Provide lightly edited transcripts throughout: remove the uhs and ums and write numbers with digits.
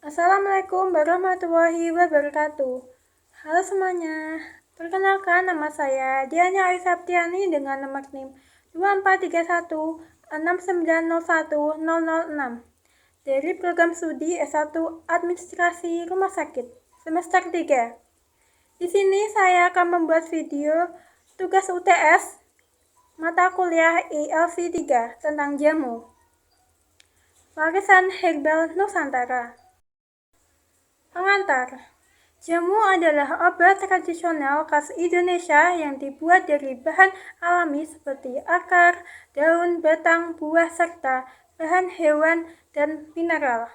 Assalamualaikum warahmatullahi wabarakatuh. Halo semuanya, perkenalkan nama saya Diana Arisaptiani dengan nomor NIM 243169010006 dari program studi S1 Administrasi Rumah Sakit semester 3. Di sini saya akan membuat video tugas UTS mata kuliah ILC 3 tentang jamu. Warisan Herbal Nusantara. Pengantar. Jamu adalah obat tradisional khas Indonesia yang dibuat dari bahan alami seperti akar, daun, batang, buah, serta bahan hewan dan mineral.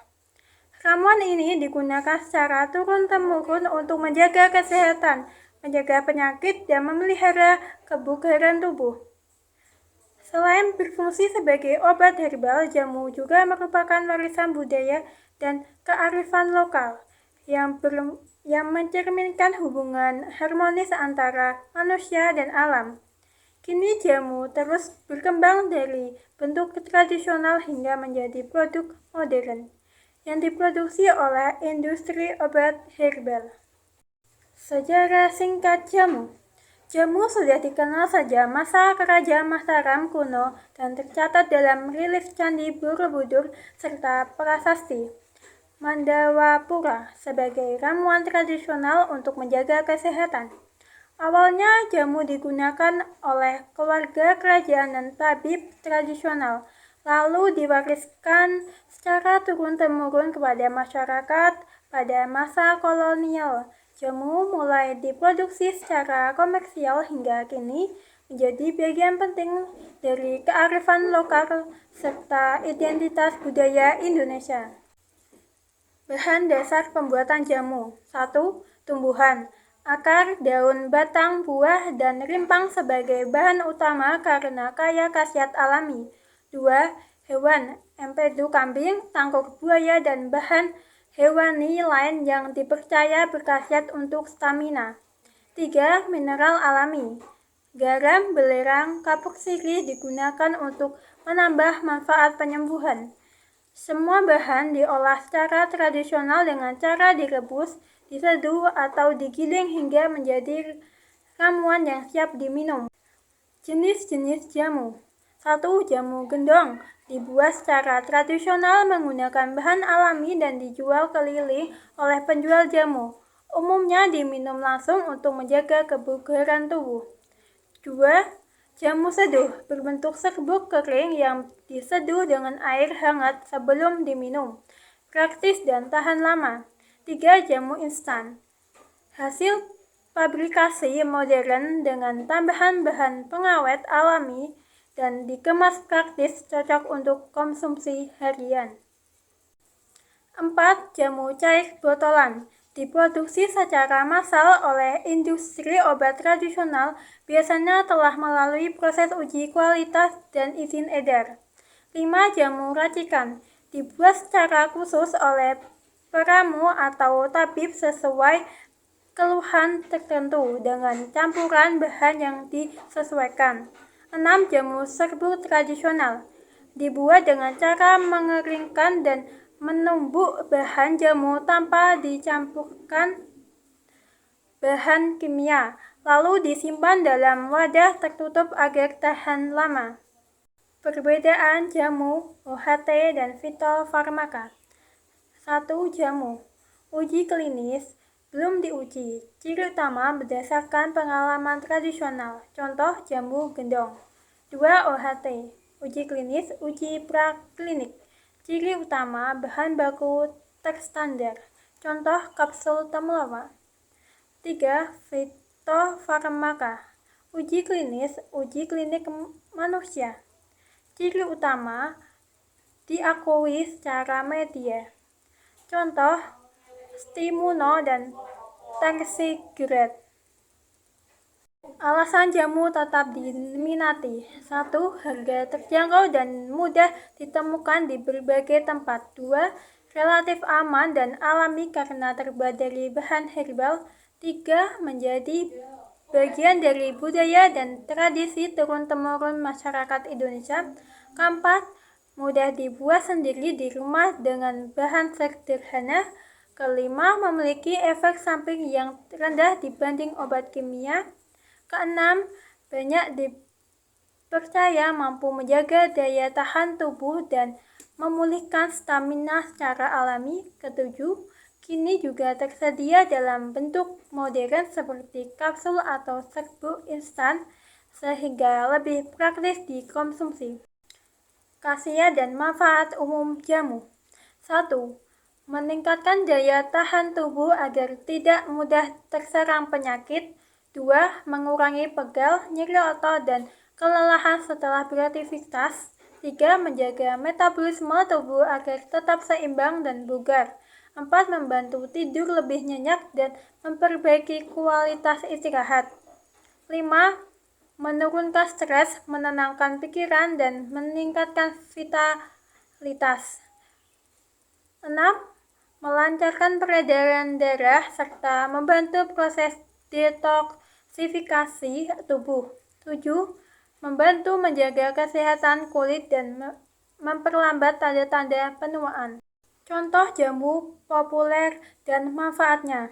Ramuan ini digunakan secara turun-temurun untuk menjaga kesehatan, menjaga penyakit, dan memelihara kebugaran tubuh. Selain berfungsi sebagai obat herbal, jamu juga merupakan warisan budaya dan kearifan lokal yang mencerminkan hubungan harmonis antara manusia dan alam. Kini jamu terus berkembang dari bentuk tradisional hingga menjadi produk modern yang diproduksi oleh industri obat herbal. Sejarah singkat jamu. Jamu sudah dikenal sejak masa Kerajaan Mataram kuno dan tercatat dalam relief Candi Borobudur serta prasasti Mandawapura sebagai ramuan tradisional untuk menjaga kesehatan. Awalnya jamu digunakan oleh keluarga kerajaan dan tabib tradisional, lalu diwariskan secara turun-temurun kepada masyarakat pada masa kolonial. Jamu mulai diproduksi secara komersial hingga kini menjadi bagian penting dari kearifan lokal serta identitas budaya Indonesia. Bahan dasar pembuatan jamu. 1. Tumbuhan. Akar, daun, batang, buah, dan rimpang sebagai bahan utama karena kaya khasiat alami. 2. Hewan. Empedu kambing, tangkuk buaya, dan bahan hewani lain yang dipercaya berkhasiat untuk stamina. 3. Mineral alami. Garam, belerang, kapur sirih digunakan untuk menambah manfaat penyembuhan. Semua bahan diolah secara tradisional dengan cara direbus, diseduh, atau digiling hingga menjadi ramuan yang siap diminum. Jenis-jenis jamu. 1. Jamu gendong. Dibuat secara tradisional menggunakan bahan alami dan dijual keliling oleh penjual jamu. Umumnya diminum langsung untuk menjaga kebugaran tubuh. 2. Jamu seduh berbentuk serbuk kering yang diseduh dengan air hangat sebelum diminum. Praktis dan tahan lama. 3. Jamu instan. Hasil pabrikasi modern dengan tambahan bahan pengawet alami dan dikemas praktis, cocok untuk konsumsi harian. 4. Jamu cair botolan. Diproduksi secara massal oleh industri obat tradisional, biasanya telah melalui proses uji kualitas dan izin edar. 5. Jamu racikan. Dibuat secara khusus oleh peramu atau tabib sesuai keluhan tertentu dengan campuran bahan yang disesuaikan. 6. Jamu serbuk tradisional. Dibuat dengan cara mengeringkan dan menumbuk bahan jamu tanpa dicampurkan bahan kimia, lalu disimpan dalam wadah tertutup agar tahan lama. Perbedaan jamu, OHT, dan fitofarmaka. 1. Jamu. Uji klinis belum diuji. Ciri utama berdasarkan pengalaman tradisional. Contoh jamu gendong. 2. OHT. Uji klinis, uji praklinik. Ciri utama bahan baku terstandar. Contoh kapsul temulawak. 3. Fitofarmaka. Uji klinis, uji klinik manusia. Ciri utama diakui secara media. Contoh Stimuno dan Tersigret. Alasan jamu tetap diminati. 1. Harga terjangkau dan mudah ditemukan di berbagai tempat. 2. Relatif aman dan alami karena terbuat dari bahan herbal. 3. Menjadi bagian dari budaya dan tradisi turun-temurun masyarakat Indonesia. 4. mudah dibuat sendiri di rumah dengan bahan sederhana. Kelima, memiliki efek samping yang rendah dibanding obat kimia. Keenam, banyak dipercaya mampu menjaga daya tahan tubuh dan memulihkan stamina secara alami. Ketujuh, kini juga tersedia dalam bentuk modern seperti kapsul atau serbuk instan, sehingga lebih praktis dikonsumsi. Khasiat dan manfaat umum jamu. 1. Meningkatkan daya tahan tubuh agar tidak mudah terserang penyakit. 2. Mengurangi pegal, nyeri otot, dan kelelahan setelah beraktivitas. 3. Menjaga metabolisme tubuh agar tetap seimbang dan bugar. 4. Membantu tidur lebih nyenyak dan memperbaiki kualitas istirahat. 5. Menurunkan stres, menenangkan pikiran, dan meningkatkan vitalitas. 6. Melancarkan peredaran darah serta membantu proses detoksifikasi tubuh. 7. Membantu menjaga kesehatan kulit dan memperlambat tanda-tanda penuaan. Contoh jamu populer dan manfaatnya.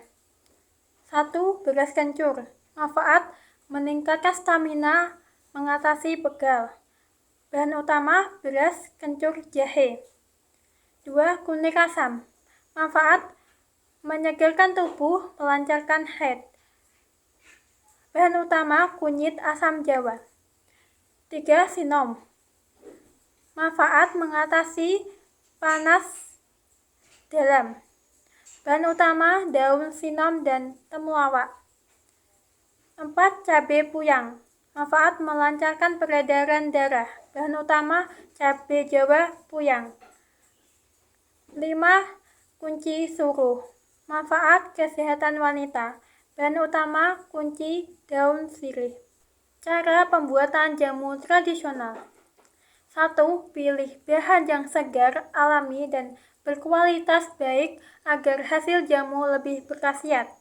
1. Beras kencur. Manfaat: meningkatkan stamina, mengatasi pegal. Bahan utama: beras kencur jahe. 2. Kunyit asam. Manfaat: menyegarkan tubuh, melancarkan haid. Bahan utama: kunyit asam jawa. 3. Sinom. Manfaat: mengatasi panas dalam. Bahan utama: daun sinom dan temulawak. 4. Cabai puyang. Manfaat: melancarkan peredaran darah. Bahan utama: cabai jawa puyang. 5. Kunci suruh. Manfaat: kesehatan wanita. Bahan utama: kunci daun sirih. Cara pembuatan jamu tradisional. 1. Pilih bahan yang segar, alami, dan berkualitas baik agar hasil jamu lebih berkhasiat.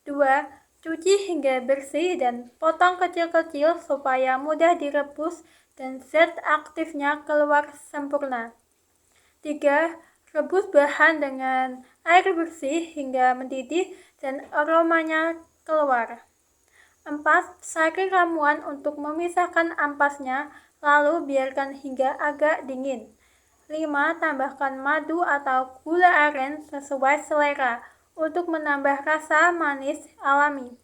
2. Cuci hingga bersih dan potong kecil-kecil supaya mudah direbus dan zat aktifnya keluar sempurna. 3. Rebus bahan dengan air bersih hingga mendidih dan aromanya keluar. 4. Saring ramuan untuk memisahkan ampasnya, lalu biarkan hingga agak dingin. 5. Tambahkan madu atau gula aren sesuai selera untuk menambah rasa manis alami.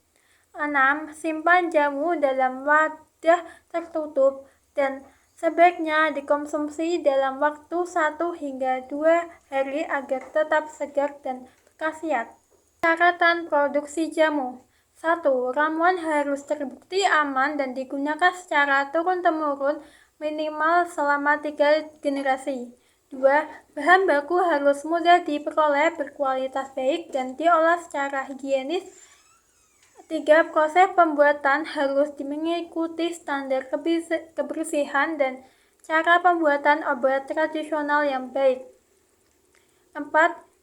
6. Simpan jamu dalam wadah tertutup dan sebaiknya dikonsumsi dalam waktu 1 hingga 2 hari agar tetap segar dan berkhasiat. Persyaratan produksi jamu. 1. Ramuan harus terbukti aman dan digunakan secara turun-temurun minimal selama 3 generasi. 2. Bahan baku harus mudah diperoleh, berkualitas baik, dan diolah secara higienis. 3. Proses pembuatan harus mengikuti standar kebersihan dan cara pembuatan obat tradisional yang baik. 4.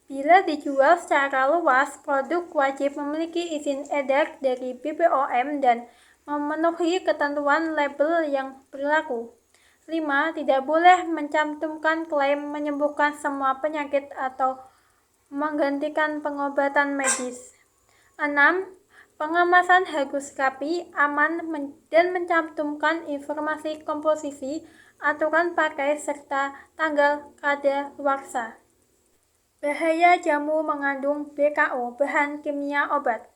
Bila dijual secara luas, produk wajib memiliki izin edar dari BPOM dan memenuhi ketentuan label yang berlaku. 5. Tidak boleh mencantumkan klaim menyembuhkan semua penyakit atau menggantikan pengobatan medis. 6. Pengemasan harus rapi, aman, dan mencantumkan informasi komposisi, aturan pakai, serta tanggal kadaluarsa. Bahaya jamu mengandung BKO, bahan kimia obat.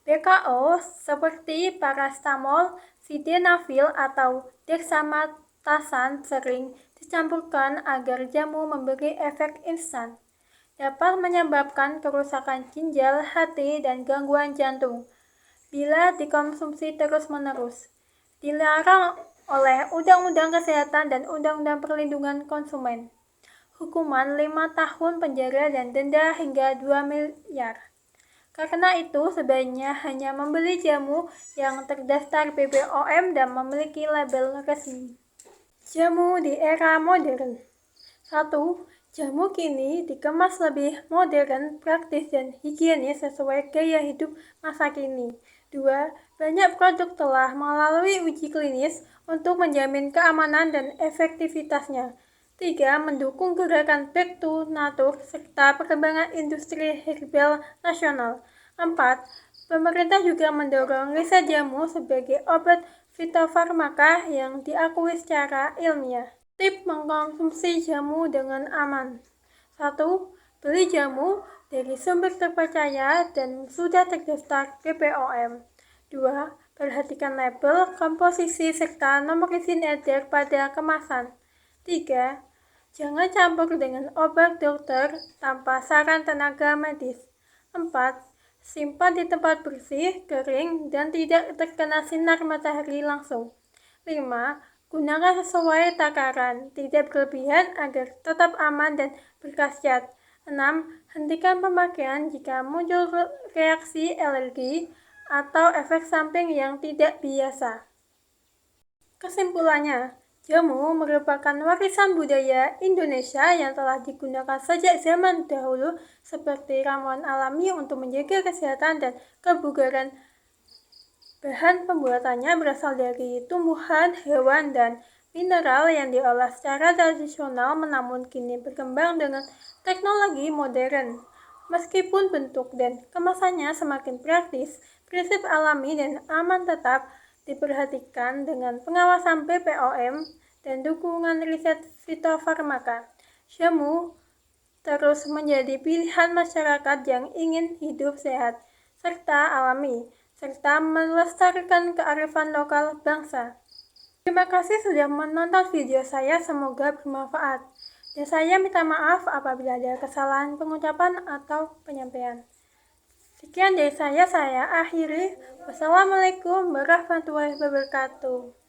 BKO seperti parastamol, sildenafil, atau dexamethasone sering dicampurkan agar jamu memberi efek instan. Dapat menyebabkan kerusakan ginjal, hati, dan gangguan jantung bila dikonsumsi terus-menerus. Dilarang oleh Undang-Undang Kesehatan dan Undang-Undang Perlindungan Konsumen. Hukuman 5 tahun penjara dan denda hingga 2 miliar. Karena itu, sebaiknya hanya membeli jamu yang terdaftar BPOM dan memiliki label resmi. Jamu di era modern. 1. Jamu kini dikemas lebih modern, praktis, dan higienis sesuai gaya hidup masa kini. 2. Banyak produk telah melalui uji klinis untuk menjamin keamanan dan efektivitasnya. 3. Mendukung gerakan Back to Nature serta perkembangan industri herbal nasional. 4. Pemerintah juga mendorong riset jamu sebagai obat fitofarmaka yang diakui secara ilmiah. Tip mengkonsumsi jamu dengan aman. 1. Beli jamu dari sumber terpercaya dan sudah terdaftar BPOM. 2. Perhatikan label, komposisi, serta nomor izin edar pada kemasan. 3. Jangan campur dengan obat dokter tanpa saran tenaga medis. 4. Simpan di tempat bersih, kering, dan tidak terkena sinar matahari langsung. 5. Gunakan sesuai takaran, tidak berlebihan agar tetap aman dan berkhasiat. 6. Hentikan pemakaian jika muncul reaksi alergi atau efek samping yang tidak biasa. Kesimpulannya, jamu merupakan warisan budaya Indonesia yang telah digunakan sejak zaman dahulu seperti ramuan alami untuk menjaga kesehatan dan kebugaran. Bahan pembuatannya berasal dari tumbuhan, hewan, dan mineral yang diolah secara tradisional namun kini berkembang dengan teknologi modern. Meskipun bentuk dan kemasannya semakin praktis, prinsip alami dan aman tetap diperhatikan dengan pengawasan BPOM dan dukungan riset fitofarmaka. Jamu terus menjadi pilihan masyarakat yang ingin hidup sehat serta alami, serta melestarikan kearifan lokal bangsa. Terima kasih sudah menonton video saya, semoga bermanfaat. Dan saya minta maaf apabila ada kesalahan pengucapan atau penyampaian. Sekian dari saya akhiri. Wassalamualaikum warahmatullahi wabarakatuh.